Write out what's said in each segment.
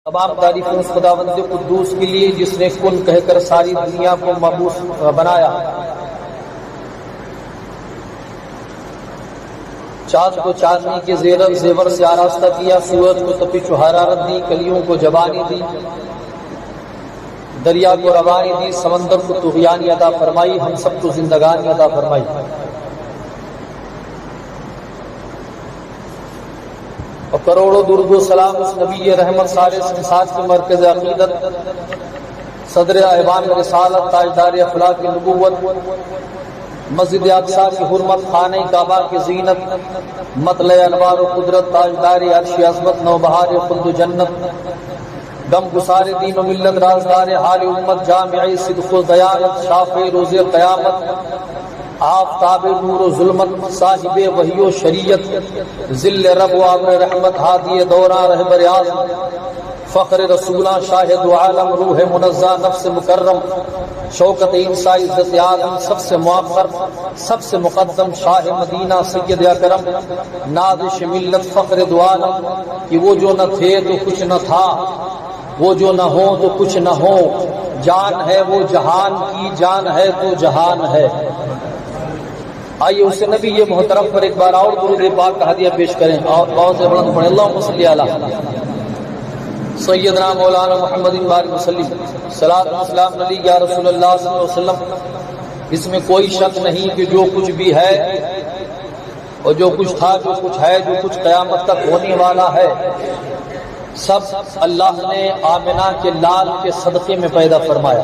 تمام تعریفیں اس خداوند قدوس کے لیے جس نے کن کہہ کر ساری دنیا کو مبعوث بنایا، چاند کو چاندنی کے زیور سے آراستہ کیا، سورج کو تپش و حرارت دی، کلیوں کو جوانی دی، دریا کو روانی دی، سمندر کو طغیانی عطا فرمائی، ہم سب کو زندگانی عطا فرمائی۔ اور کروڑوں درود و سلام اس نبی رحمت سارے سنسار کے مرکز عقیدت، صدر ایوان رسالت، تاجدار اخلاق کی نبوت، مسجد اقصی کی حرمت، خانہ کعبہ کی زینت، مطلع انوار و قدرت، تاجدار عرش عظمت، نوبہار خلد و جنت، غم گسار دین و ملت، رازدار حال امت، جامع صدق و دیانت، شافع روز قیامت، آفتاب نور و ظلمت، صاحب وحی و شریعت، ذل رب و ابر رحمت، ہادی دوران رہبر اعظم، فخر رسولاں، شاہد و عالم، روح منزہ، نفس مکرم، شوکت انسا، عزت عالم، سب سے مؤخر سب سے مقدم، شاہ مدینہ، سید اکرم، نازش ملت، فخر دو عالم، کہ وہ جو نہ تھے تو کچھ نہ تھا، وہ جو نہ ہو تو کچھ نہ ہو، جان ہے وہ جہان کی، جان ہے تو جہان ہے۔ آئیے اس نبی یہ محترم پر ایک بار اور درود پاک کا ہدیہ پیش کریں، اور بہت سے بلند پڑھیں، اللہم صلی علی سیدنا مولانا محمد بارک وسلم، صلاۃ و سلام علیہ یا رسول اللہ صلی اللہ علیہ وسلم۔ اس میں کوئی شک نہیں کہ جو کچھ بھی ہے اور جو کچھ تھا، جو کچھ ہے، جو کچھ قیامت تک ہونے والا ہے، سب اللہ نے آمنہ کے لال کے صدقے میں پیدا فرمایا۔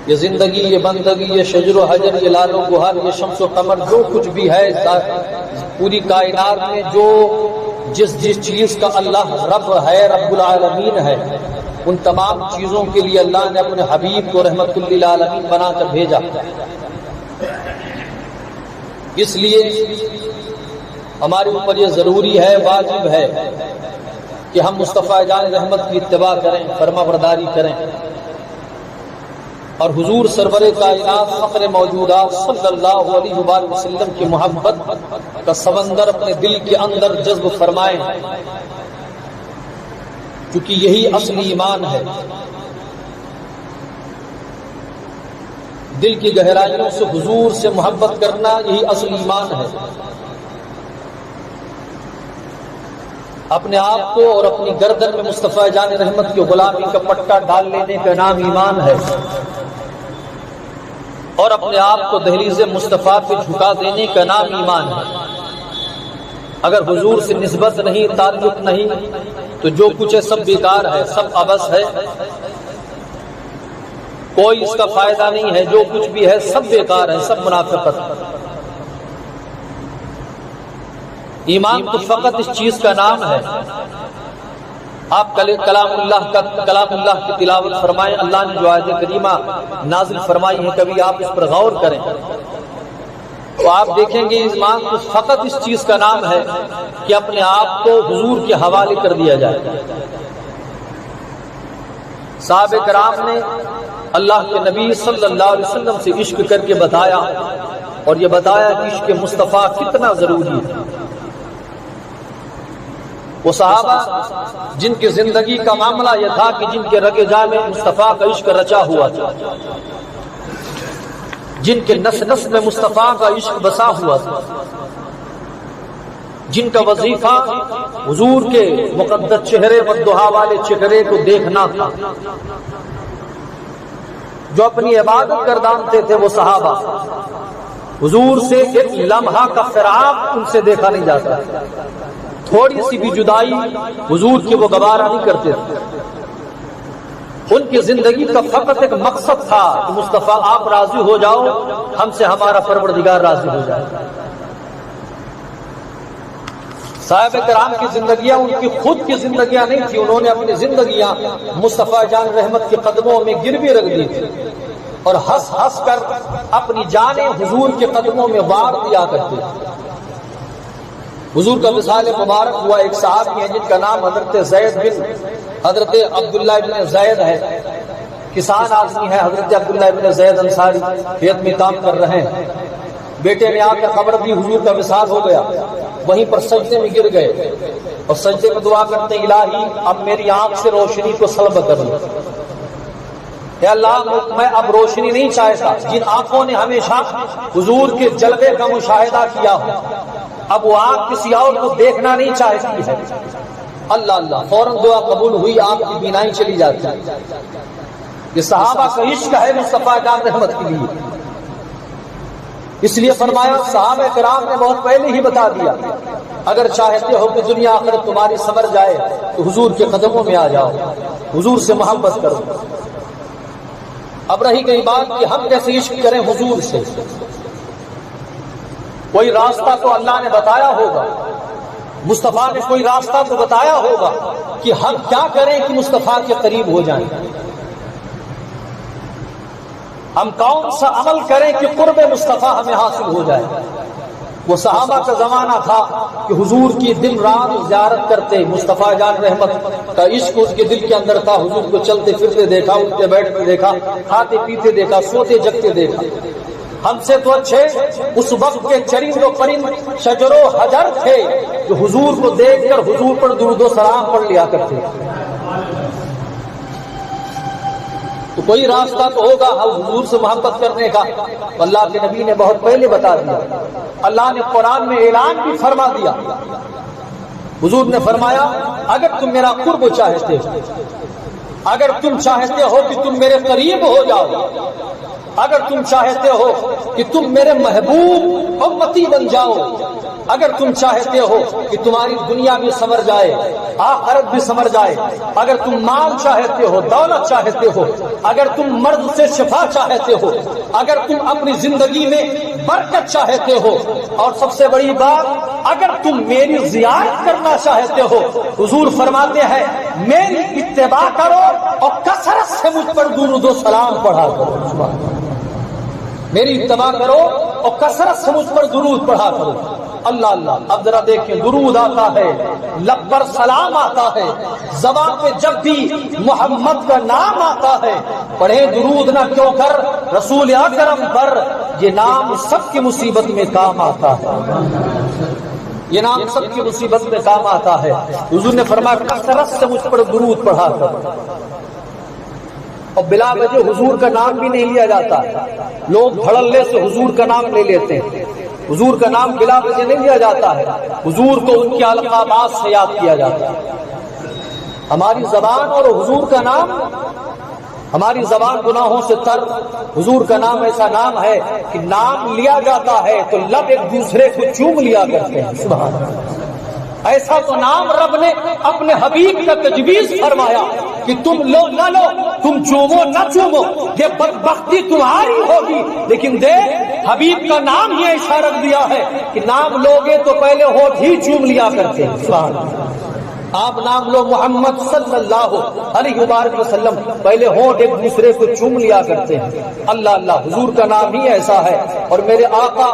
یہ زندگی، یہ بندگی، یہ شجر و حجر، یہ لال و گہر، یہ شمس و قمر، جو کچھ بھی ہے پوری کائنات میں، جو جس چیز کا اللہ رب ہے، رب العالمین ہے، ان تمام چیزوں کے لیے اللہ نے اپنے حبیب کو رحمت للعالمین بنا کر بھیجا۔ اس لیے ہمارے اوپر یہ ضروری ہے، واجب ہے کہ ہم مصطفیٰ جان رحمت کی اتباع کریں، فرما برداری کریں، اور حضور سرور کائنات فخر موجودات صلی اللہ علیہ وآلہ وسلم کی محبت کا سمندر اپنے دل کے اندر جذب فرمائیں، کیونکہ یہی اصلی ایمان ہے۔ دل کی گہرائیوں سے حضور سے محبت کرنا یہی اصلی ایمان ہے۔ اپنے آپ کو اور اپنی گردن میں مصطفیٰ جان رحمت کی غلامی کا پٹا ڈال لینے کا نام ایمان ہے، اور اپنے آپ کو دہلیز مصطفیٰ پہ جھکا دینے کا نام ایمان ہے۔ اگر حضور سے نسبت نہیں، تعلق نہیں، تو جو کچھ ہے سب بیکار ہے، سب عبث ہے، کوئی اس کا فائدہ نہیں ہے، جو کچھ بھی ہے سب بیکار ہے، سب منافقت ہے۔ ایمان تو فقط اس چیز کا نام ہے۔ آپ کلام اللہ کی تلاوت فرمائیں، اللہ نے جو آیت کریمہ نازل فرمائی ہے، کبھی آپ اس پر غور کریں تو آپ دیکھیں گے ایمان تو فقط اس چیز کا نام ہے کہ اپنے آپ کو حضور کے حوالے کر دیا جائے۔ صحابہ کرام نے اللہ کے نبی صلی اللہ علیہ وسلم سے عشق کر کے بتایا، اور یہ بتایا کہ عشق مصطفیٰ کتنا ضروری ہے۔ وہ صحابہ جن کی زندگی کا معاملہ یہ تھا کہ جن کے رگ جا میں مصطفیٰ کا عشق رچا ہوا تھا، جن کے نس نس میں مصطفیٰ کا عشق بسا ہوا تھا، جن کا وظیفہ حضور کے مقدس چہرے پر دہا والے چہرے کو دیکھنا تھا، جو اپنی عبادت گردانتے تھے، وہ صحابہ حضور سے ایک لمحہ کا فراق ان سے دیکھا نہیں جاتا، تھوڑی سی بھی جدائی حضور کے وہ گوارا نہیں کرتے تھے۔ ان کی زندگی کا فقط ایک مقصد تھا کہ مصطفیٰ آپ راضی ہو جاؤ، ہم سے ہمارا پروردگار راضی ہو جائے۔ صحابہ کرام کی زندگیاں ان کی خود کی زندگیاں نہیں تھی، انہوں نے اپنی زندگیاں مصطفیٰ جان رحمت کے قدموں میں گروی رکھ دی تھی، اور ہنس ہنس کر اپنی جانیں حضور کے قدموں میں وار دیا کرتے تھے۔ حضور کا وصال مبارک ہوا، ایک صحابی ہیں جن کا نام حضرت عبداللہ بن زید ہے، کسان آدمی ہے، حضرت عبداللہ بن زید انصاری کھیت میں کام کر رہے ہیں۔ بیٹے نے آ کر خبر دی حضور کا وصال ہو گیا، وہیں پر سجدے میں گر گئے اور سجدے میں دعا کرتے ہیں الہی اب میری آنکھ سے روشنی کو سلب کر لو، اے اللہ میں اب روشنی نہیں چاہتا، جن آنکھوں نے ہمیشہ حضور کے جلوے کا مشاہدہ کیا ہو اب وہ آنکھ کسی اور کو دیکھنا نہیں چاہتی ہے۔ اللہ اللہ، فوراً دعا قبول ہوئی، آنکھ کی بینائی چلی جاتی ہے۔ یہ صحابہ کا عشق ہے مصطفیٰ جان رحمت کے لیے، اس لیے فرمایا صحابہ کرام نے بہت پہلے ہی بتا دیا اگر چاہتے ہو کہ دنیا آخرت تمہاری سنور جائے تو حضور کے قدموں میں آ جاؤ، حضور سے محبت کرو۔ اب رہی گئی بات کہ ہم کیسے عشق کریں حضور سے، کوئی راستہ تو اللہ نے بتایا ہوگا، مصطفیٰ نے کوئی راستہ تو بتایا ہوگا کہ ہم کیا کریں کہ مصطفیٰ کے قریب ہو جائیں، ہم کون سا عمل کریں کہ قرب مصطفیٰ ہمیں حاصل ہو جائے۔ وہ صحابہ کا زمانہ تھا کہ حضور کی دن رات زیارت کرتے، مصطفیٰ جان رحمت کا عشق اس کے دل کے اندر تھا، حضور کو چلتے پھرتے دیکھا، اٹھتے بیٹھتے دیکھا، کھاتے پیتے دیکھا، سوتے جگتے دیکھا۔ ہم سے تو اچھے اس وقت کے چرند و پرند شجر و حجر تھے جو حضور کو دیکھ کر حضور پر درود و سلام پڑھ لیا کرتے۔ تو کوئی راستہ تو ہوگا حضور سے محبت کرنے کا، اللہ کے نبی نے بہت پہلے بتا دیا، اللہ نے قرآن میں اعلان بھی فرما دیا۔ حضور نے فرمایا اگر تم میرا قرب چاہتے ہو، اگر تم چاہتے ہو کہ تم میرے قریب ہو جاؤ، اگر تم چاہتے ہو کہ تم میرے محبوب امتی بن جاؤ، اگر تم چاہتے ہو کہ تمہاری دنیا بھی سنور جائے، آخرت بھی سنور جائے، اگر تم مال چاہتے ہو، دولت چاہتے ہو، اگر تم مرض سے شفا چاہتے ہو، اگر تم اپنی زندگی میں برکت چاہتے ہو، اور سب سے بڑی بات اگر تم میری زیارت کرنا چاہتے ہو، حضور فرماتے ہیں میری اتباع کرو اور کثرت سے مجھ پر درود و سلام پڑھا کرو، میری اتباع کرو اور کثرت سے مجھ پر درود پڑھا کرو۔ اللہ اللہ، اب ذرا دیکھیں، درود آتا ہے، لب پر سلام آتا ہے، زبان پہ جب بھی محمد کا نام آتا ہے پڑھیں درود نہ کیوں کر رسول اکرم پر، یہ نام سب کی مصیبت میں کام آتا ہے، یہ نام سب کی مصیبت میں کام آتا ہے۔ حضور نے فرمایا کثرت سے مجھ پر درود پڑھا کر، اور بلا وجہ حضور کا نام بھی نہیں لیا جاتا، لوگ دھڑلے سے حضور کا نام لے لیتے ہیں، حضور کا نام بلا وجہ نہیں لیا جاتا ہے، حضور کو ان کے القابات سے یاد کیا جاتا ہے۔ ہماری زبان اور حضور کا نام، ہماری زبان گناہوں سے تر، حضور کا نام ایسا نام ہے کہ نام لیا جاتا ہے تو لب ایک دوسرے کو چوم لیا کرتے ہیں، سبحان اللہ۔ ایسا تو نام رب نے اپنے حبیب کا تجویز فرمایا کہ تم لو نہ لو، تم چومو نہ چومو، یہ بدبختی تمہاری ہوگی، لیکن دیکھ حبیب کا نام ہی ایسا رکھ دیا ہے کہ نام لوگے تو پہلے ہونٹ ہی چوم لیا کرتے ہیں، سبحان اللہ۔ آپ نام لو محمد صلی اللہ علیہ وسلم، پہلے ہونٹ ایک دوسرے کو چوم لیا کرتے ہیں۔ اللہ اللہ، حضور کا نام ہی ایسا ہے، اور میرے آقا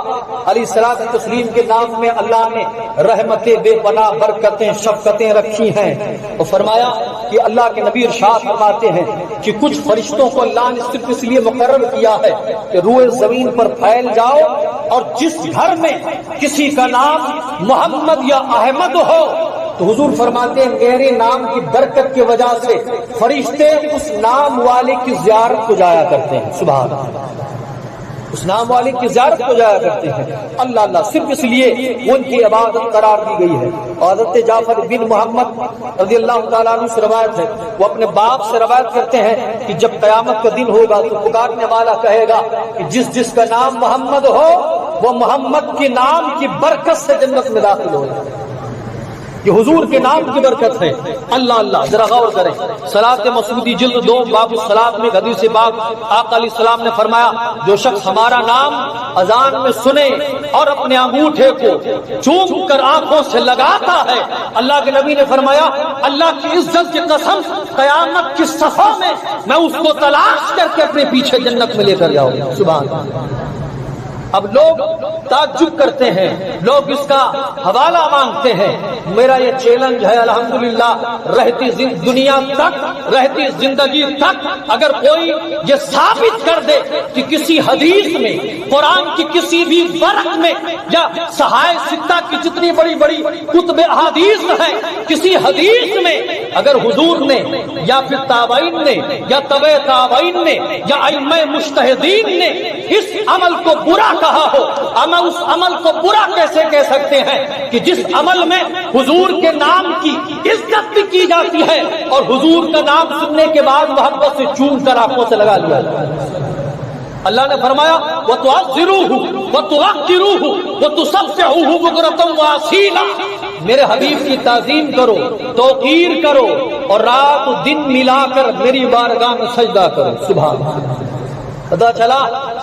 علیہ الصلوۃ والتسلیم کے نام میں اللہ نے رحمتیں بے پناہ، برکتیں، شفقتیں رکھی ہیں، اور فرمایا کہ اللہ کے نبی ارشاد فرماتے ہیں کہ کچھ فرشتوں کو اللہ نے صرف اس لیے مقرر کیا ہے کہ روئے زمین پر پھیل جاؤ، اور جس گھر میں کسی کا نام محمد یا احمد ہو تو حضور فرماتے ہیں میرے نام کی برکت کی وجہ سے فرشتے اس نام والے کی زیارت کو جایا کرتے ہیں، سبحان اللہ، اس نام والے کی زیارت کو جایا کرتے ہیں۔ اللہ اللہ، صرف اس لیے ان کی عبادت قرار دی گئی ہے۔ حضرت جعفر بن محمد رضی اللہ تعالیٰ عنہ سے روایت ہے، وہ اپنے باپ سے روایت کرتے ہیں کہ جب قیامت کا دن ہوگا تو پکارنے والا کہے گا کہ جس جس کا نام محمد ہو وہ محمد کے نام کی برکت سے جنت میں داخل ہو جائے۔ یہ حضور کے نام کی برکت ہے۔ اللہ اللہ، ذرا غور کریں، صلاۃ مسعودی جلد 2 باب الصلاۃ میں حدیث پاک آقا علیہ السلام نے فرمایا جو شخص ہمارا نام اذان میں سنے اور اپنے انگوٹھے کو چوم کر آنکھوں سے لگاتا ہے، اللہ کے نبی نے فرمایا اللہ کی عزت کی قسم قیامت کی صفوں میں، میں اس کو تلاش کر کے اپنے پیچھے جنت میں لے کر جاؤں گا، سبحان اللہ۔ اب لوگ تعجب کرتے ہیں، لوگ اس کا حوالہ مانگتے ہیں۔ میرا یہ چیلنج ہے الحمدللہ، رہتی دنیا تک، رہتی زندگی تک اگر کوئی یہ ثابت کر دے کہ کسی حدیث میں، قرآن کی کسی بھی ورق میں، یا صحائح ستہ کی جتنی بڑی بڑی کتب احادیث ہیں، کسی حدیث میں اگر حضور نے یا پھر تابعین نے یا تبع تابعین نے یا ائمہ مجتہدین نے اس عمل کو برا کہا ہو، ہم اس عمل کو برا کیسے کہہ سکتے ہیں کہ جس عمل میں حضور کے نام کی عزت بھی کی جاتی ہے اور حضور کا نام سننے کے بعد محبت سے چوم کر آنکھوں سے لگا لیا جاتا ہے۔ اللہ نے فرمایا وَتُعَذِّرُوهُ وَتُوَقِّرُوهُ وَتُسَبِّحُوهُ بُكْرَةً وَأَصِيلًا، میرے حبیب کی تعظیم کرو، توقیر کرو، اور رات دن ملا کر میری بارگاہ میں سجدہ کرو۔ سبحان اللہ۔ پتہ چلا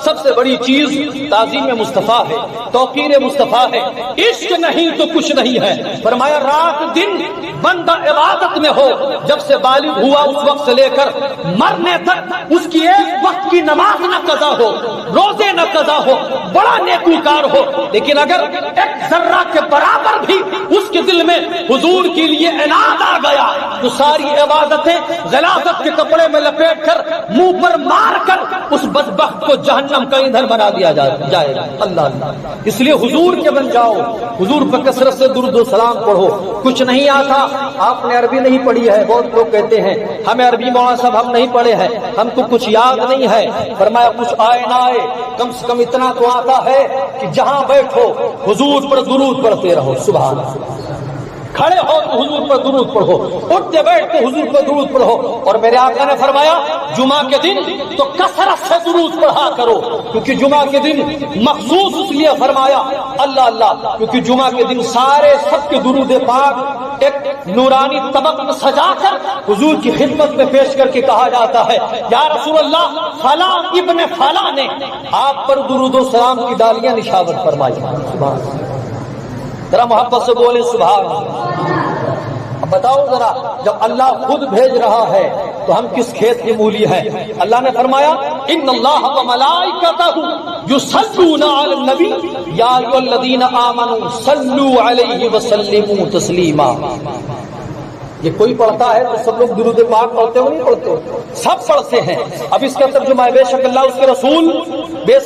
سب سے بڑی چیز تعظیم مصطفیٰ ہے، توقیر مصطفیٰ ہے، عشق نہیں تو کچھ نہیں ہے۔ فرمایا رات دن بندہ عبادت میں ہو، جب سے بالغ ہوا اس وقت سے لے کر مرنے تک اس کی ایک وقت کی نماز نہ قضا ہو، روزے نہ قضا ہو، بڑا نیکوکار ہو، لیکن اگر ایک ذرہ کے برابر بھی اس کے دل میں حضور کے لیے عناد آ گیا تو ساری عبادتیں غلاظت کے کپڑے میں لپیٹ کر منہ پر مار کر اس بدبخت کو جہنم کا ایندھن بنا دیا جائے گا۔ اللہ اللہ، اس لیے حضور کے بن جاؤ، حضور پر کثرت سے درود و سلام پڑھو۔ کچھ نہیں آتا، آپ نے عربی نہیں پڑھی ہے، بہت لوگ کہتے ہیں ہمیں عربی مولانا صاحب ہم نہیں پڑھے ہیں، ہم کو کچھ یاد نہیں ہے۔ فرمایا کچھ آئے نہ آئے، کم سے کم اتنا تو آتا ہے کہ جہاں بیٹھو حضور پر درود پڑھتے رہو۔ سبحان اللہ، کھڑے ہو تو حضور پر درود پڑھو، اٹھتے بیٹھتے حضور پر درود پڑھو۔ اور میرے آقا نے فرمایا جمعہ کے دن تو کثرت سے درود پڑھا کرو، کیونکہ جمعہ کے دن مخصوص اس لیے فرمایا اللہ اللہ کیونکہ جمعہ کے دن سارے سب کے درود پاک ایک نورانی طبق میں سجا کر حضور کی خدمت میں پیش کر کے کہا جاتا ہے یا رسول اللہ فلاں ابن فلاں نے آپ پر درود و سلام کی ڈالیاں نشاور فرمائی۔ سبحان اللہ، ذرا محبت سے بولے سبحان اللہ۔ اب بتاؤ ذرا، جب اللہ خود بھیج رہا ہے تو ہم کس کھیت کی مولی ہیں؟ اللہ نے فرمایا ان اللہ وملائکتہ یصلون علی النبی یا ایھا الذین آمنوا صلوا علیہ وسلموا تسلیما۔ یہ کوئی پڑھتا ہے تو سب لوگ درود پاک پڑھتے ہو نہیں پڑھتے؟ سب پڑھتے ہیں۔ اب اس کا ترجمہ ہے بے شک اللہ اس کے رسول، بے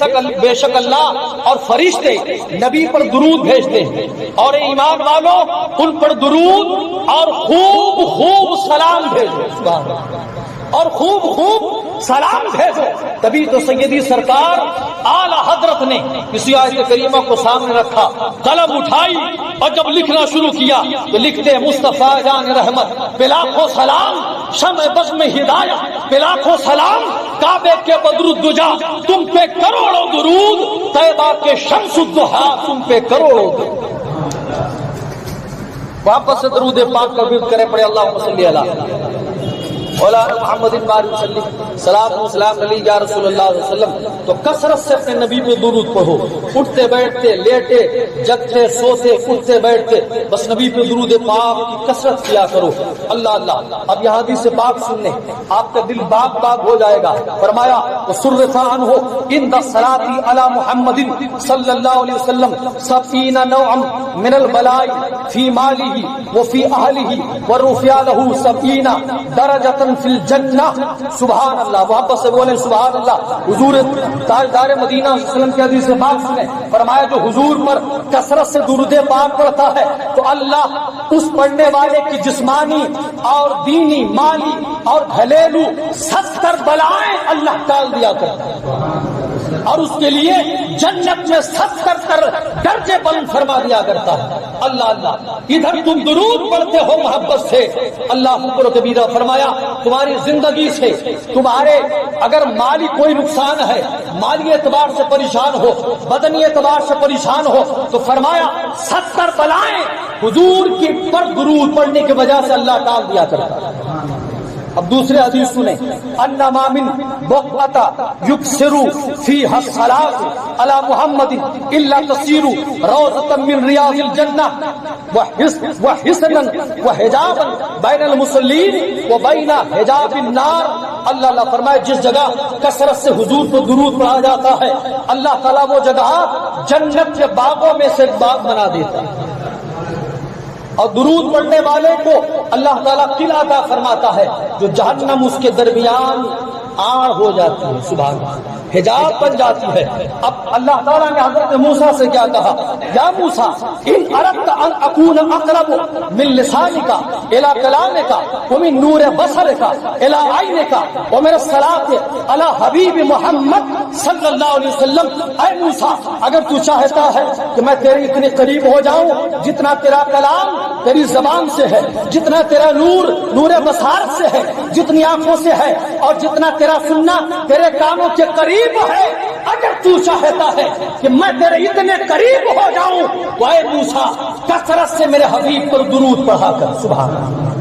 شک اللہ اور فرشتے نبی پر درود بھیجتے ہیں، اور ایمان والوں ان پر درود اور خوب خوب سلام بھیجو، اور خوب خوب سلام بھیجو۔ تبھی تو سیدی سرکار اعلی حضرت نے کسی آیت کریمہ کو سامنے رکھا، قلم اٹھائی اور جب لکھنا شروع کیا تو لکھتے مصطفیٰ جان رحمت پہ لاکھوں سلام، شمع بزم میں ہدایت پہ لاکھوں سلام، کعبے کے بدر الدجا تم پہ کروڑوں درود، طیبہ کے شمس الضحا تم پہ کروڑوں درود۔ واپس سے درود پاک کا ورد کرے پڑے اللہم صلی علی مولانا محمد صلاۃ و سلام علیہ یا رسول اللہ صلی اللہ علیہ وسلم۔ تو کثرت سے اپنے نبی پہ درود پڑھو، اٹھتے بیٹھتے لیٹے جگتے سوتے اٹھتے بیٹھتے بس نبی پہ درود پاک کی کثرت کیا کرو۔ اللہ اللہ، اب یہاں حدیث پاک سننے آپ کا دل باغ باغ ہو جائے گا۔ فرمایا وصرف عنہ ان الصلاۃ علی محمد صلی اللہ علیہ وسلم 70 نوعا من البلاء فی مالہ وفی اہلہ ورفع له 70 درجۃ فی الجنہ۔ سبحان اللہ، محبت سے بولیں سبحان اللہ۔ حضور تاجدار مدینہ صلی اللہ علیہ وسلم کی حدیث پاک سنیں، فرمایا جو حضور پر کثرت سے درود پاک پڑھتا ہے تو اللہ اس پڑھنے والے کی جسمانی اور دینی مالی اور گھریلو 70 بلائیں اللہ ٹال دیا کرتا ہے، اور اس کے لیے جنت میں 70 درجے بلند فرما دیا کرتا ہے۔ اللہ اللہ، ادھر تم درود پڑھتے ہو محبت سے، اللہ اکبر و کبیرہ۔ فرمایا تمہاری زندگی سے تمہارے اگر مالی کوئی نقصان ہے، مالی اعتبار سے پریشان ہو، بدنی اعتبار سے پریشان ہو، تو فرمایا 70 بلائیں حضور کی پر درود پڑھنے کی وجہ سے اللہ ٹال دیا کرتا ہے۔ اب دوسرے حدیث سنیں، انما من بقعۃ یکسر فیھا الصلاۃ علی محمد الا تصیر روضۃ من ریاض الجنہ وحسنا وحجابا بین المصلین وبین حجاب النار اللہ اللہ فرمائے جس جگہ کثرت سے حضور کو درود پڑھا جاتا ہے اللہ تعالیٰ وہ جگہ جنت کے باغوں میں سے ایک باغ بنا دیتا ہے، اور درود پڑھنے والے کو اللہ تعالیٰ قلعہ عطا فرماتا ہے جو جہنم اس کے درمیان آڑ ہو جاتی ہے، سبحان اللہ، حجاب بن جاتی ہے۔ اب اللہ تعالیٰ نے حضرت موسیٰ سے کیا کہا؟ یا موسیٰ ان اردت ان اکون اقرب من لسانک الی کلامک ومن نور بصرک الی عینک ومن الصلاۃ علی حبیب محمد صلی اللہ علیہ وسلم۔ اے موسیٰ اگر تو چاہتا ہے کہ میں تیرے اتنے قریب ہو جاؤں جتنا تیرا کلام تیری زبان سے ہے، جتنا تیرا نور بصارت سے ہے، جتنی آنکھوں سے ہے، اور جتنا تیرا سننا تیرے کانوں کے قریب ہے، اگر تو چاہتا ہے کہ میں تیرے اتنے قریب ہو جاؤں تو اے موسیٰ کثرت سے میرے حبیب پر درود پڑھا کر، سبحان اللہ،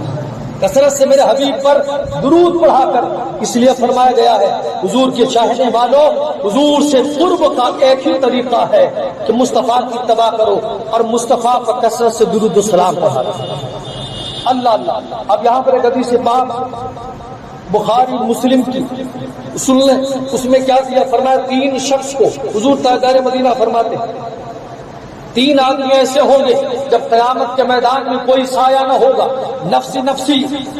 کثرت سے میرے حبیب پر درود پڑھا کر۔ اس لیے فرمایا گیا ہے حضور کے چاہنے والوں حضور سے قرب کا ایک ہی طریقہ ہے کہ مصطفیٰ کی اتباع کرو اور مصطفیٰ پر کثرت سے درود و سلام پڑھا کرو۔ اللہ اللہ۔ اب یہاں پر ایک حدیث پاک بخاری مسلم کی سن لیں، اس میں کیا کیا فرمایا؟ 3 شخص کو حضور تاجدار مدینہ فرماتے ہیں 3 آدمی ایسے ہوں گے جب قیامت کے میدان میں کوئی سایہ نہ ہوگا، نفسی نفسی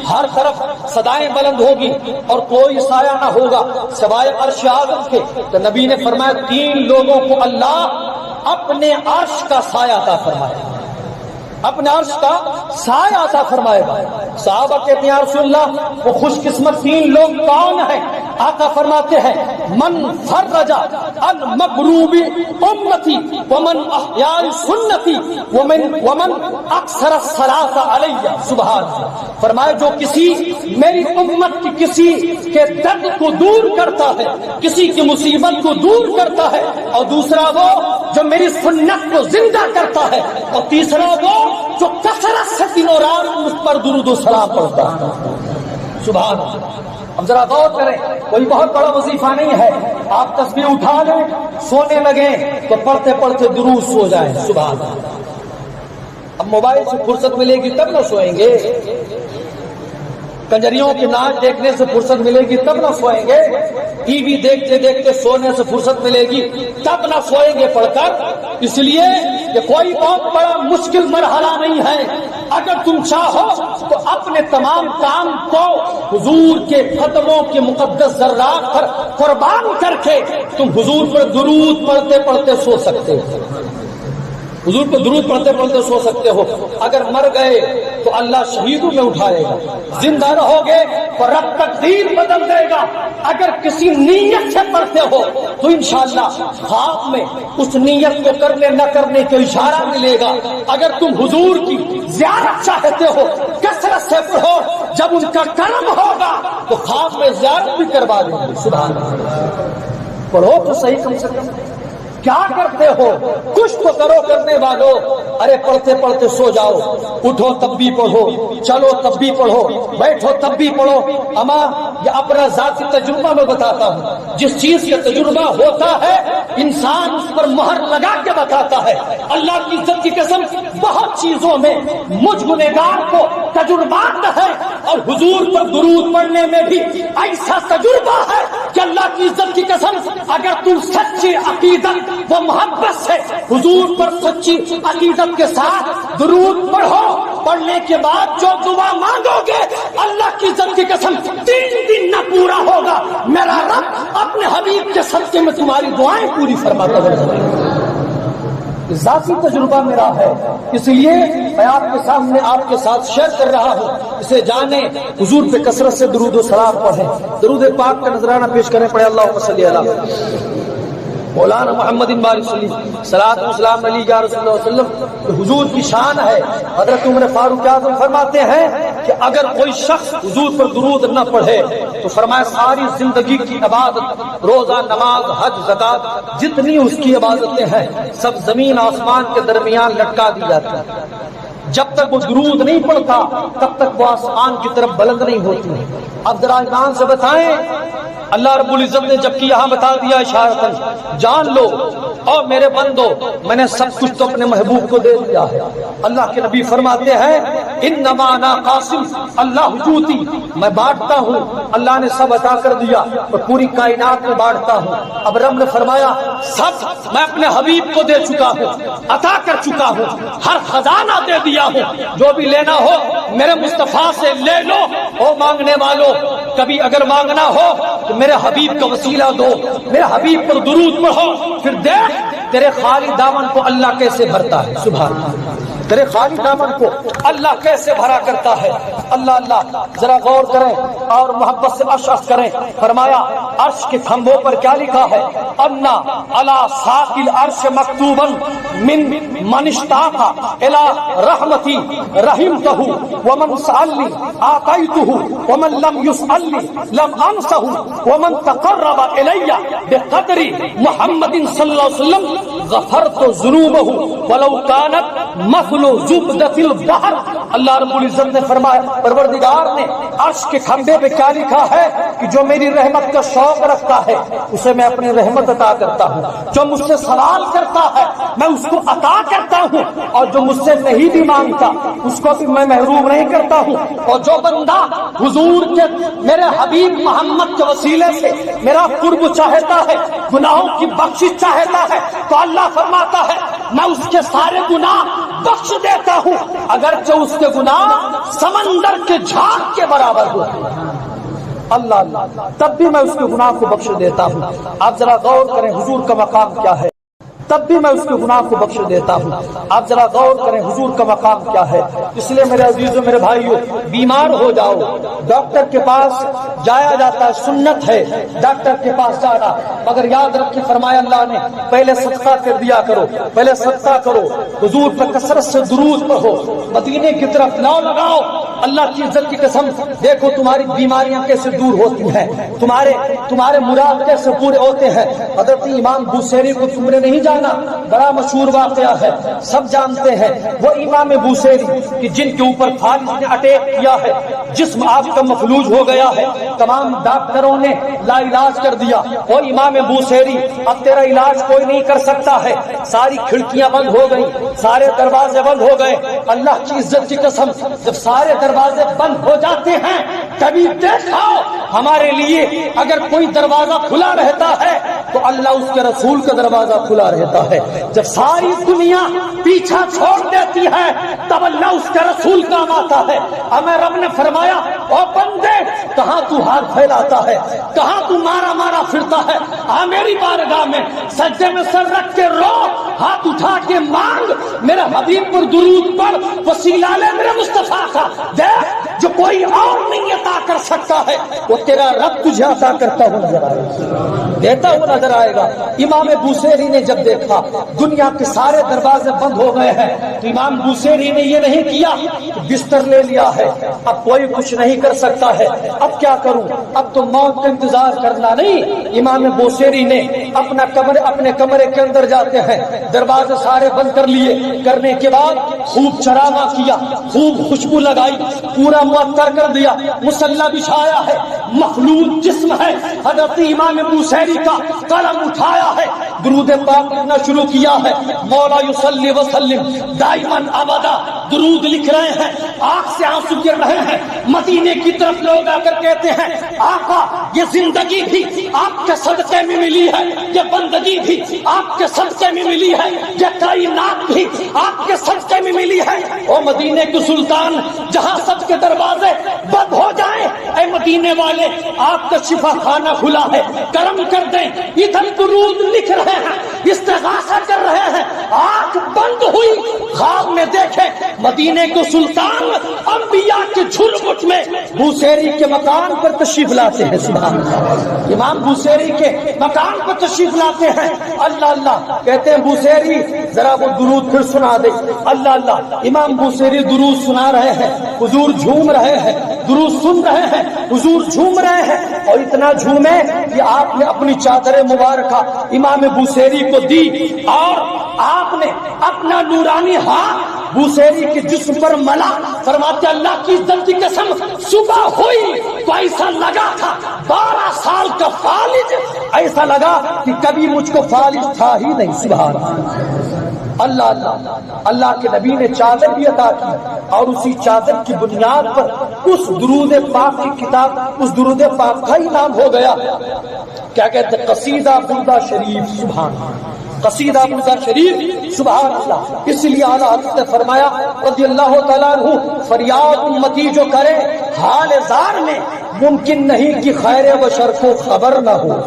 ہر طرف صدائیں بلند ہوگی اور کوئی سایہ نہ ہوگا سوائے عرش اعظم کے۔ تو نبی نے فرمایا 3 لوگوں کو اللہ اپنے عرش کا سایہ عطا فرمائے، اپنے عرش کا سایہ عطا فرمائے گا۔ صحابہ کہتے ہیں یا رسول اللہ وہ خوش قسمت 3 لوگ کون ہیں؟ آقا فرماتے ہیں من فرج عن مکروب امتی ومن احیاء سنتی ومن اکثر الصلاۃ علی، سبحان اللہ۔ فرمائے جو کسی میری امت کی کسی کے درد کو دور کرتا ہے، کسی کی مصیبت کو دور کرتا ہے، اور دوسرا وہ جو میری سنت کو زندہ کرتا ہے، اور تیسرا وہ جو کثرت سے دنوں رات مجھ پر درود و سلام پڑھتا ہے، سبحان اللہ۔ اب ذرا غور کریں، کوئی بہت بڑا وظیفہ نہیں ہے، آپ تسبیح اٹھا لیں سونے لگیں تو پڑھتے پڑھتے درود سو جائیں، سبحان اللہ۔ اب موبائل سے فرصت ملے گی تب نہ سوئیں گے، کنجریوں کے ناچ دیکھنے سے فرصت ملے گی تب نہ سوئیں گے، ٹی وی دیکھتے دیکھتے سونے سے فرصت ملے گی تب نہ سوئیں گے پڑھ کر۔ اس لیے کہ کوئی بہت بڑا مشکل مرحلہ نہیں ہے، اگر تم چاہو تو اپنے تمام کام کو حضور کے قدموں کے مقدس ذرات پر قربان کر کے تم حضور پر درود پڑھتے پڑھتے سو سکتے ہو، حضور پر درود پڑھتے پڑھتے سو سکتے ہو۔ اگر مر گئے تو اللہ شہیدوں میں اٹھائے گا، زندہ رہو گے تو رب تقدیر بدل دے گا۔ اگر کسی نیت سے پڑھتے ہو تو انشاءاللہ خواب میں اس نیت کو کرنے نہ کرنے کا اشارہ ملے گا۔ اگر تم حضور کی زیارت چاہتے ہو کثرت سے پڑھو، جب ان کا کرم ہوگا تو خواب میں زیارت بھی کروا دیں گے، سبحان اللہ۔ پڑھو تو صحیح کم سے کم، کیا کرتے ہو؟ کچھ تو کرو کرنے والوں۔ ارے پڑھتے پڑھتے سو جاؤ، اٹھو تب بھی پڑھو، چلو تب بھی پڑھو، بیٹھو تب بھی پڑھو۔ اما یہ اپنا ذاتی تجربہ میں بتاتا ہوں، جس چیز کا تجربہ ہوتا ہے انسان اس پر مہر لگا کے بتاتا ہے۔ اللہ کی عزت کی قسم بہت چیزوں میں مجھ گنہگار کو تجربات ہے، اور حضور پر درود پڑھنے میں بھی ایسا تجربہ ہے کہ اللہ کی عزت کی قسم اگر تم سچی عقیدت وہ محبت سے حضور پر سچی عقیدت کے ساتھ درود پڑھو، پڑھنے کے بعد جو دعا مانگو گے اللہ کی عزت کی قسم 3 دن نہ پورا ہوگا، میرا رب اپنے حبیب کے صدقے میں تمہاری دعائیں پوری فرماتا ہے۔ ذاتی تجربہ میرا ہے، اس لیے میں آپ کے سامنے آپ کے ساتھ شیئر کر رہا ہوں، اسے جانیں، حضور پہ کثرت سے درود و سلام پڑھیں۔ درود پاک کا نذرانہ پیش کریں، پڑھیں اللہم صلی علی مولانا محمد صلاۃ و سلام علی یا رسول اللہ صلی اللہ علیہ وسلم۔ حضور کی شان ہے، حضرت عمر فاروق اعظم فرماتے ہیں کہ اگر کوئی شخص حضور پر درود نہ پڑھے تو فرمایا ساری زندگی کی عبادت، روزہ، نماز، حج، زکات، جتنی اس کی عبادتیں ہیں سب زمین آسمان کے درمیان لٹکا دی جاتی ہیں۔ جب تک وہ درود نہیں پڑھتا تب تک وہ آسمان کی طرف بلند نہیں ہوتی۔ اب ذرا ایمان سے بتائیں، اللہ رب العزت نے جبکہ یہاں بتا دیا اشارتاً، جان لو اور میرے بندو میں نے سب کچھ تو اپنے محبوب کو دے دیا ہے۔ اللہ کے نبی فرماتے ہیں انما انا قاسم اللہ یؤتی، میں بانٹتا ہوں، اللہ نے سب عطا کر دیا اور پوری کائنات میں بانٹتا ہوں۔ اب رب نے فرمایا سب میں اپنے حبیب کو دے چکا ہوں، عطا کر چکا ہوں، ہر خزانہ دے دیا ہوں، جو بھی لینا ہو میرے مصطفیٰ سے لے لو۔ او مانگنے والو، کبھی اگر مانگنا ہو تو میرے حبیب کا وسیلہ دو، میرے حبیب پر درود پڑھو، پھر دیکھ تیرے خالی دامن کو اللہ کیسے بھرتا ہے۔ سبحان اللہ، تیرے خالی دامن کو اللہ کیسے بھرا کرتا ہے۔ اللہ اللہ، ذرا غور کریں اور محبت سے عرش کریں۔ فرمایا عرش کے کھمبوں پر کیا لکھا ہے؟ انا علی ساق العرش مکتوبا من اشتاق الی رحمتی رحمتہ ومن سألنی اعطیتہ ومن لم یسألنی لم انسہ ومن تقرب الی بقدر محمد صلی اللہ علیہ وسلم غفرت ذنوبہ ولو کانت مثل زبدۃ البحر۔ اللہ رب العزت نے فرمایا، پروردگار نے عرش کے کھمبے پہ کیا لکھا ہے کہ جو میری رحمت کا شوق رکھتا ہے اسے میں اپنی رحمت عطا کرتا ہوں، جو مجھ سے سوال کرتا ہے میں اس کو عطا کرتا ہوں، اور جو مجھ سے نہیں بھی مانگتا اس کو بھی میں محروم نہیں کرتا ہوں۔ اور جو بندہ حضور کے میرے حبیب محمد کے وسیلے سے میرا قرب چاہتا ہے، گناہوں کی بخشش چاہتا ہے، تو اللہ فرماتا ہے میں اس کے سارے گناہ بخش دیتا ہوں، اگرچہ اس کے گناہ سمندر کے جھاگ کے برابر ہو۔ اللہ اللہ، تب بھی میں اس کے گناہ کو بخش دیتا ہوں۔ آپ ذرا غور کریں حضور کا مقام کیا ہے، تب بھی میں اس کے گناہ کو بخش دیتا ہوں۔ آپ ذرا غور کریں حضور کا مقام کیا ہے۔ اس لیے میرے عزیزوں، میرے بھائیوں، بیمار ہو جاؤ ڈاکٹر کے پاس جایا جاتا ہے، سنت ہے ڈاکٹر کے پاس جانا، مگر یاد رکھیں فرمایا اللہ نے پہلے صدقہ کر دیا کرو، پہلے صدقہ کرو، حضور پر کثرت سے درود پڑھو، مدینے کی طرف لاؤ لگاؤ۔ اللہ کی عزت کی قسم، دیکھو تمہاری بیماریاں کیسے دور ہوتی ہیں، تمہارے مراد کیسے پورے ہوتے ہیں۔ حضرت امام بوصیری کو تم نے نہیں جانا، بڑا مشہور واقعہ ہے، سب جانتے ہیں، وہ امام بوصیری کہ جن کے اوپر فالج نے اٹیک کیا ہے، جسم آپ کا مفلوج ہو گیا ہے، تمام ڈاکٹروں نے لا علاج کر دیا۔ وہ امام بوصیری اب تیرا علاج کوئی نہیں کر سکتا ہے، ساری کھڑکیاں بند ہو گئی، سارے دروازے بند ہو گئے۔ اللہ کی عزت کی قسم، جب سارے دروازے بند ہو جاتے ہیں کبھی دیکھا ہمارے لیے اگر کوئی دروازہ کھلا رہتا ہے تو اللہ اس کے رسول کا دروازہ کھلا رہتا ہے۔ جب ساری دنیا پیچھا چھوڑ دیتی ہے تب اللہ اس کے رسول کام آتا ہے۔ ہمیں رب نے فرمایا او بندے کہاں تو ہاتھ پھیلاتا ہے، کہاں تو مارا مارا پھرتا ہے، آ میری بارگاہ میں سجدے میں سر رکھ کے رو، ہاتھ اٹھا کے مانگ، میرے حبیب پر درود پڑھ، وسیلہ لے میرے مصطفیٰ کا، دیکھ جو کوئی اور نہیں عطا کر سکتا ہے وہ تیرا رب تجھے عطا کرتا ہوا نظر آئے گا، دیتا ہوا نظر آئے گا۔ امام بوصیری نے جب دیکھا دنیا کے سارے دروازے بند ہو گئے ہیں تو امام بوصیری نے یہ نہیں کیا کہ بستر لے لیا ہے، اب کوئی کچھ نہیں کر سکتا ہے، اب کیا کروں، اب تو موت کا انتظار کرنا نہیں۔ امام بوصیری نے اپنے کمرے کے اندر جاتے ہیں، دروازے سارے بند کر لیے، کرنے کے بعد خوب چراغا کیا، خوب خوشبو لگائی، پورا معطر کر دیا، مصلی بچھایا ہے، مخلوط جسم ہے، حضرت امام بوصیری کا قلم اٹھایا ہے، درود پاک لکھنا شروع کیا ہے، مولا یصلی وسلم دائما ابدا درود لکھ رہے ہیں، آنکھ سے آنسو گر رہے ہیں۔ مدینے کی طرف لوگ آ کر کہتے ہیں آقا یہ زندگی بھی آپ کے صدقے میں ملی ہے، یہ بندگی بھی آپ کے صدقے میں ملی ہے، یہ کائنات بھی آپ کے صدقے میں ملی ہے۔ او مدینے کے سلطان، جہاں سب کے دروازے بند ہو جائیں، اے مدینے والے آپ کا شفا خانہ کھلا ہے، کرم کر دیں، ادھر درود لکھ رہے ہیں، استغاثہ کر رہے ہیں، آنکھ بند ہوئی، خواب میں دیکھے مدینے کے سلطان انبیاء کے جھرمٹ میں بوصیری کے مکان پر تشریف لاتے ہیں۔ سبحان اللہ، امام بوصیری کے مکان پر تشریف لاتے ہیں، اللہ اللہ کہتے ہیں بوصیری ذرا وہ درود پھر سنا دے، اللہ اللہ، امام بوصیری درود سنا رہے ہیں، حضور جھوم رہے ہیں، درود سن رہے ہیں، حضور جھوم رہے ہیں، اور اتنا جھومے کہ آپ نے اپنی چادر مبارکہ امام بوصیری کو دی اور آپ نے اپنا نورانی ہاتھ بوسیری کے جسم پر ملا، فرماتے اللہ کی عزت کی قسم صبح ہوئی تو ایسا لگا تھا 12 سال کا فالج، ایسا لگا کہ کبھی مجھ کو فالج تھا ہی نہیں۔ سبحان اللہ اللہ اللہ کے نبی نے چادر بھی عطا کی، اور اسی چادر کی بنیاد پر اس درود پاک کی کتاب، اس درود پاک کا ہی نام ہو گیا، کیا کہتے ہیں، قصیدہ بردہ شریف۔ سبحان قصیدہ بردہ شریف، سبحان اللہ۔ اس لیے اعلیٰ حضرت نے فرمایا رضی اللہ تعالیٰ عنہ، فریاد امتی جو کرے حال زار میں، ممکن نہیں کہ خیر و شر کو خبر نہ ہو۔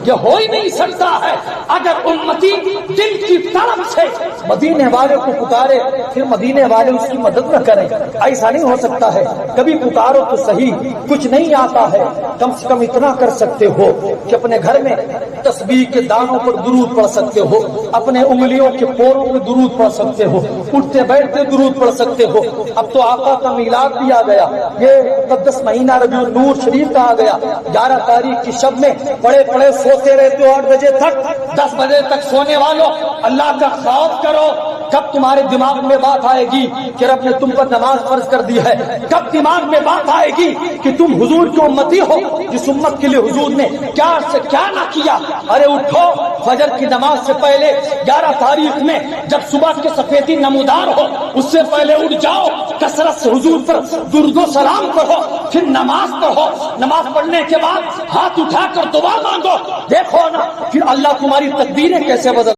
یہ ہو ہی نہیں سکتا ہے اگر امتی دل کی طرف سے مدینے والے کو پکارے پھر مدینے والے اس کی مدد نہ کریں، ایسا نہیں ہو سکتا ہے۔ کبھی پکارو تو صحیح، کچھ نہیں آتا ہے، کم سے کم اتنا کر سکتے ہو کہ اپنے گھر میں تسبیح کے دانوں پر درود پڑھ سکتے ہو، اپنے انگلیوں کے پوروں میں درود پڑھ سکتے ہو، اٹھتے بیٹھتے درود پڑھ سکتے ہو۔ اب تو آقا کا میلاد بھی آ گیا، یہ مقدس مہینہ ربیع النور شریف کا آ گیا، 11 تاریخ کی شب میں پڑے پڑے سوتے رہتے ہو 8 بجے تک، 10 بجے تک سونے والوں، اللہ کا خوف کرو۔ کب تمہارے دماغ میں بات آئے گی کہ رب نے تم پر نماز فرض کر دی ہے؟ کب دماغ میں بات آئے گی کہ تم حضور کی امتی ہو، جس امت کے لیے حضور نے کیا سے کیا نہ کیا؟ ارے اٹھو، فجر کی نماز سے پہلے 11 تاریخ میں جب صبح کے سفیدی نمودار ہو، اس سے پہلے اٹھ جاؤ، کثرت سے حضور پر درود و سلام پڑھو، پھر نماز پڑھو، نماز پڑھنے کے بعد ہاتھ اٹھا کر دعا مانگو، دیکھو نا پھر اللہ تمہاری تقدیریں کیسے بدل